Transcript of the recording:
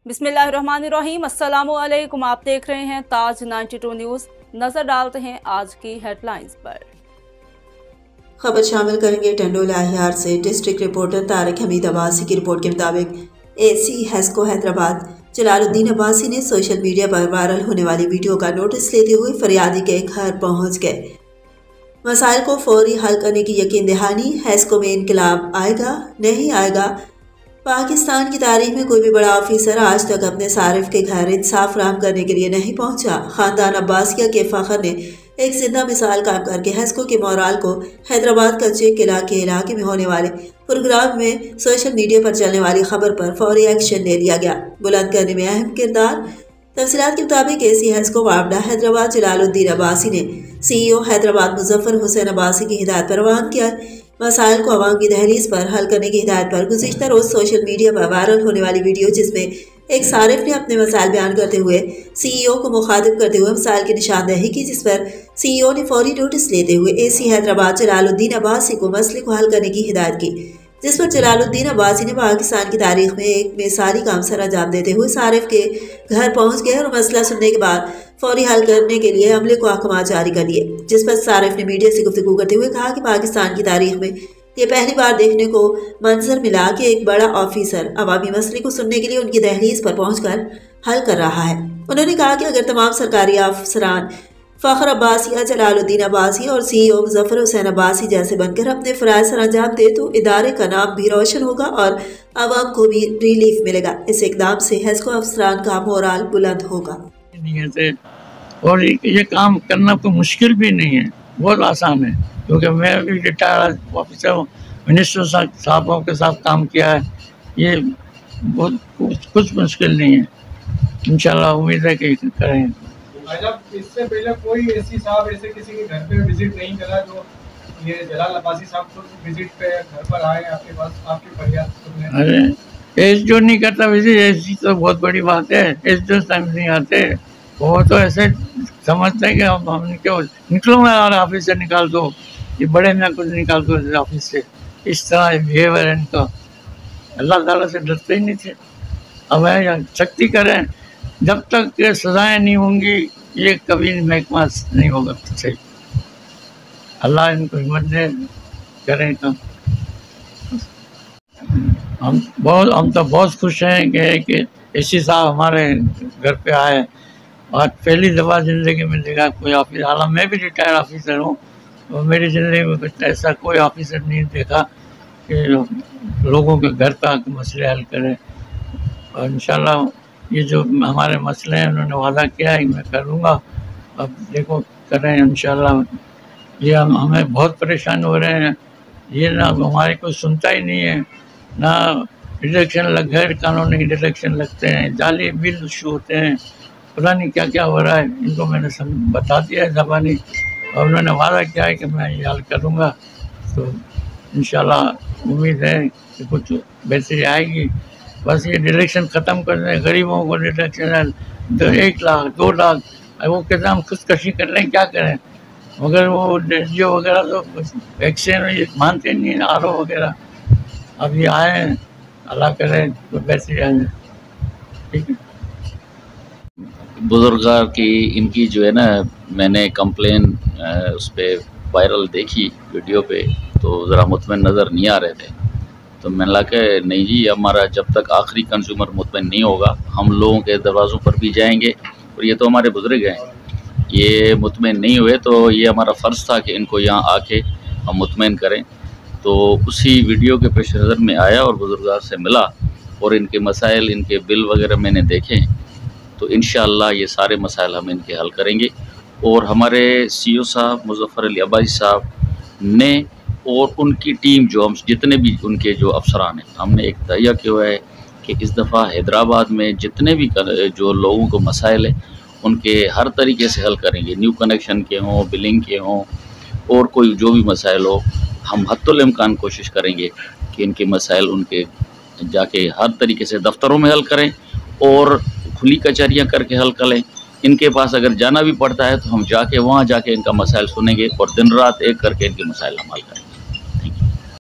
बिस्मिल्लाहिर्रहमानिर्रहीम, अस्सलामु अलैकुम। आप देख रहे हैं ताज 92 न्यूज़। नजर डालते हैं आज की हेडलाइंस पर। खबर शामिल करेंगे टंडोला हियार से। डिस्ट्रिक्ट रिपोर्टर तारिक हमीद अब्बासी की रिपोर्ट के मुताबिक एसी हेस्को हैदराबाद जलालुद्दीन अब्बासी ने सोशल मीडिया पर वायरल होने वाली वीडियो का नोटिस लेते हुए फरियादी के घर पहुंच गए। मसाइल को फौरी हल करने की यकीन दहानी। हेस्को में इनकलाब आएगा नहीं आएगा। पाकिस्तान की तारीख में कोई भी बड़ा ऑफिसर आज तक अपने सारिफ के घर इंसाफ फराहम करने के लिए नहीं पहुंचा। खानदान अब्बासिया के फखर ने एक जिंदा मिसाल कायम करके हेस्को के मोराल को हैदराबाद का चेक किला के इलाके में होने वाले प्रोग्राम में सोशल मीडिया पर चलने वाली खबर पर फौरी एक्शन ले लिया गया। बुलंद करने में अहम किरदार। तफसीलात के मुताबिक एसी हेस्को वापडा हैदराबाद जलालुद्दीन अब्बासी ने CEO हैदराबाद मुजफ्फर हुसैन अब्बासी की हिदायत पर रवान किया। मसाइल को अवाम की दहलीज पर हल करने की हिदायत पर गुज़िश्ता रोज सोशल मीडिया पर वायरल होने वाली वीडियो, जिसमें एक सारिफ ने अपने मसाइल बयान करते हुए CEO को मुखातिब करते हुए मसाइल की निशानदेही की, जिस पर CEO ने फौरी नोटिस लेते हुए एसी हैदराबाद जलालुद्दीन अब्बासी को मसले को हल करने की हिदायत की, जिस पर जलालुद्दीन अब्बासी ने पाकिस्तान की तारीख में एक मिसाली काम सर अंजाम देते हुए सारिफ के घर पहुंच गए और मसला सुनने के बाद फौरी हल करने के लिए अमले को अहकाम जारी कर दिए। जिस पर सारिफ ने मीडिया से गुफ्तगू करते हुए कहा कि पाकिस्तान की तारीख में ये पहली बार देखने को मंजर मिला कि एक बड़ा ऑफिसर अवामी मसले को सुनने के लिए उनकी दहलीज पर पहुंचकर हल कर रहा है। उन्होंने कहा कि अगर तमाम सरकारी अफसरान फखर अब्बासिया जलालुद्दीन अब्बासी और CEO मुजफ्फर हुसैन अब्बासी जैसे बनकर अपने फराइज सर अंजाम दे तो इदारे का नाम भी रोशन होगा और आवाम को भी रिलीफ मिलेगा। इस इकदाम से हेस्को अफसरान का मोराल बुलंद होगा। और ये काम करना कोई मुश्किल भी नहीं है, बहुत आसान है, क्योंकि मैं भी रिटायर्ड ऑफिसर हूँ, मिनिस्टर साहबों के साथ काम किया है। ये बहुत कुछ मुश्किल नहीं है। इंशाल्लाह उम्मीद है कि करें। इससे पहले कोई एसी साहब ऐसे किसी के घर पे विजिट नहीं करा जो ये जलाल अब्बासी साहब खुद विजिट पे घर पर आए आपके पास आपकी फरियाद सुनने? अरे एस जो नहीं करता विजिट, ऐसी तो बहुत बड़ी बात है। एस जो टाइम नहीं आते, वो तो ऐसे समझते हैं कि हम क्यों निकलो मैं और ऑफिस से निकाल दो, ये बड़े ना कुछ निकाल दो ऑफिस से। इस तरह बिहेवियर इनका, अल्लाह ताला से डरते ही नहीं थे। अब है सख्ती करें, जब तक ये सजाएं नहीं होंगी ये कभी महकमा नहीं होगा सही। अल्लाह इनको हिम्मत दे, करें काम। हम तो बहुत खुश हैं कि एसी साहब हमारे घर पे आए और पहली दफ़ा ज़िंदगी में देखा कोई ऑफिसर। हालांकि मैं भी रिटायर्ड ऑफिसर हूँ और मेरी ज़िंदगी में कुछ ऐसा कोई ऑफिसर नहीं देखा कि लोगों के घर पे आकर मसले हल करें। और इंशाल्लाह ये जो हमारे मसले हैं उन्होंने वादा किया है मैं करूँगा। अब देखो करें इंशाल्लाह। ये हमें बहुत परेशान हो रहे हैं, ये ना हमारी कोई सुनता ही नहीं है, ना डिडक्शन गैर कानूनी डिडक्शन लगते हैं, जाली बिल इशू होते हैं, पता नहीं क्या क्या हो रहा है। इनको मैंने बता दिया है ज़बानी, और उन्होंने वादा किया है कि मैं ये हल करूँगा। तो इंशाल्लाह उम्मीद है कि कुछ बेहतरी आएगी। बस ये डिडक्शन ख़त्म कर दें, गरीबों को डिडक्शन है 1 लाख 2 लाख, वो कहते हम खुदकशी कर लें, क्या करें, मगर वो DGO वगैरह तो वैक्सीन मानते नहीं है, RO वगैरह। अब ये आए, अल्लाह करे तो बेहतरी आ जाए। ठीक है। बुजुर्गार की इनकी जो है ना, मैंने कंप्लेन उस पर वायरल देखी वीडियो पे, तो ज़रा मुतमईन नज़र नहीं आ रहे थे। तो मैंने लगा कि नहीं जी, हमारा जब तक आखिरी कंज्यूमर मुतमईन नहीं होगा हम लोगों के दरवाज़ों पर भी जाएंगे। और ये तो हमारे बुजुर्ग हैं, ये मुतमईन नहीं हुए तो ये हमारा फ़र्ज़ था कि इनको यहाँ आके हम मुतमईन करें। तो उसी वीडियो के पेश नज़र में आया और बुजुर्गार से मिला और इनके मसाइल, इनके बिल वगैरह मैंने देखे। तो इंशाअल्लाह ये सारे मसाइल हम इनके हल करेंगे। और हमारे CEO साहब मुजफ्फर अली अब्बासी साहब ने और उनकी टीम, जो हम जितने भी उनके जो अफसरान हैं, हमने एक तय किया हुआ है कि इस दफ़ा हैदराबाद में जितने भी जो लोगों को मसाइल है उनके हर तरीके से हल करेंगे। न्यू कनेक्शन के हों, बिलिंग के हों, और कोई जो भी मसाइल हो, हम हद्दुल इम्कान कोशिश करेंगे कि इनके मसाइल उनके जाके हर तरीके से दफ्तरों में हल करें और खुली कचहरियाँ करके हल करें। इनके पास अगर जाना भी पड़ता है तो हम जाके वहाँ जाके इनका मसाइल सुनेंगे और दिन रात एक करके इनके मसाइल हम हल करेंगे।